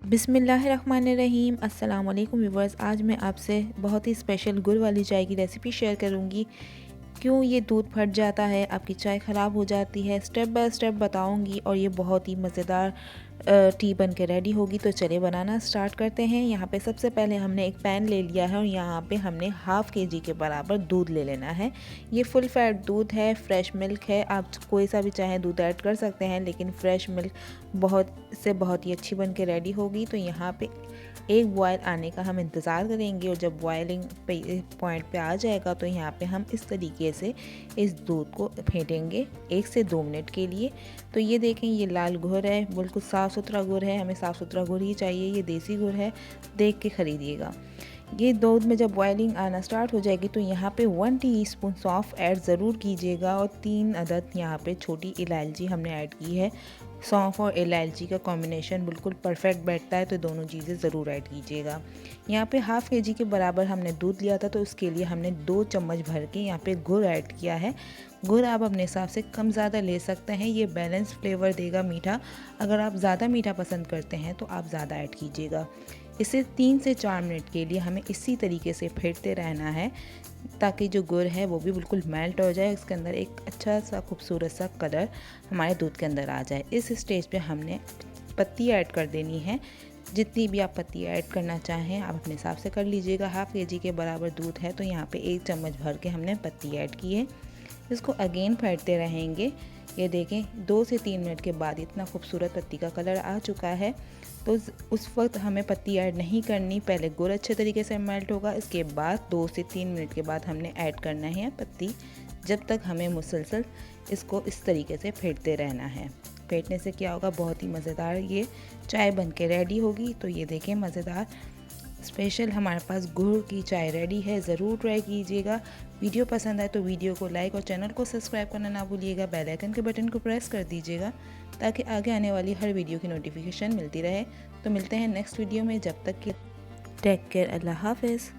बिस्मिल्लाहिर्रहमानिर्रहीम। अस्सलाम वालेकुम व्यूवर्स। आज मैं आपसे बहुत ही स्पेशल गुड़ वाली चाय की रेसिपी शेयर करूंगी। क्यों ये दूध फट जाता है, आपकी चाय ख़राब हो जाती है, स्टेप बाय स्टेप बताऊंगी और ये बहुत ही मज़ेदार टी बन के रेडी होगी। तो चले बनाना स्टार्ट करते हैं। यहाँ पे सबसे पहले हमने एक पैन ले लिया है और यहाँ पे हमने हाफ़ केजी के बराबर दूध ले लेना है। ये फुल फैट दूध है, फ्रेश मिल्क है। आप कोई सा भी चाहें दूध ऐड कर सकते हैं, लेकिन फ्रेश मिल्क बहुत ही अच्छी बन के रेडी होगी। तो यहाँ पे एक बॉयल आने का हम इंतज़ार करेंगे और जब बॉयलिंग पॉइंट पे आ जाएगा तो यहाँ पे हम इस तरीके से इस दूध को फेंटेंगे 1 से 2 मिनट के लिए। तो ये देखें, ये लाल गुड़ है, बिल्कुल साफ़ सुथरा गुड़ है। हमें साफ़ सुथरा गुड़ ही चाहिए, ये देसी गुड़ है, देख के ख़रीदिएगा। ये दूध में जब बॉयलिंग आना स्टार्ट हो जाएगी तो यहाँ पे 1 टीस्पून सौंफ ऐड ज़रूर कीजिएगा और 3 अदद यहाँ पे छोटी इलायची हमने ऐड की है। सौंफ और इलायची का कॉम्बिनेशन बिल्कुल परफेक्ट बैठता है, तो दोनों चीज़ें ज़रूर ऐड कीजिएगा। यहाँ पे हाफ़ केजी के बराबर हमने दूध लिया था, तो उसके लिए हमने 2 चम्मच भर के यहाँ पे गुड़ ऐड किया है। गुड़ आप अपने हिसाब से कम ज़्यादा ले सकते हैं, ये बैलेंस फ्लेवर देगा मीठा। अगर आप ज़्यादा मीठा पसंद करते हैं तो आप ज़्यादा ऐड कीजिएगा। इसे 3 से 4 मिनट के लिए हमें इसी तरीके से फेंटते रहना है ताकि जो गुड़ है वो भी बिल्कुल मेल्ट हो जाए, इसके अंदर एक अच्छा सा खूबसूरत सा कलर हमारे दूध के अंदर आ जाए। इस स्टेज पे हमने पत्ती ऐड कर देनी है। जितनी भी आप पत्ती ऐड करना चाहें आप अपने हिसाब से कर लीजिएगा। हाफ़ केजी के बराबर दूध है तो यहाँ पे 1 चम्मच भर के हमने पत्ती ऐड की है। इसको अगेन फेंटते रहेंगे। ये देखें, 2 से 3 मिनट के बाद इतना खूबसूरत पत्ती का कलर आ चुका है। तो उस वक्त हमें पत्ती ऐड नहीं करनी, पहले गुड़ अच्छे तरीके से मेल्ट होगा, इसके बाद 2 से 3 मिनट के बाद हमने ऐड करना है पत्ती। जब तक हमें मुसलसल इसको इस तरीके से फेंटते रहना है। फेंटने से क्या होगा, बहुत ही मज़ेदार ये चाय बन के रेडी होगी। तो ये देखें, मज़ेदार स्पेशल हमारे पास गुड़ की चाय रेडी है। ज़रूर ट्राई कीजिएगा। वीडियो पसंद आए तो वीडियो को लाइक और चैनल को सब्सक्राइब करना ना भूलिएगा। बेल आइकन के बटन को प्रेस कर दीजिएगा ताकि आगे आने वाली हर वीडियो की नोटिफिकेशन मिलती रहे। तो मिलते हैं नेक्स्ट वीडियो में, जब तक कि टेक केयर, अल्लाह हाफ़िज़।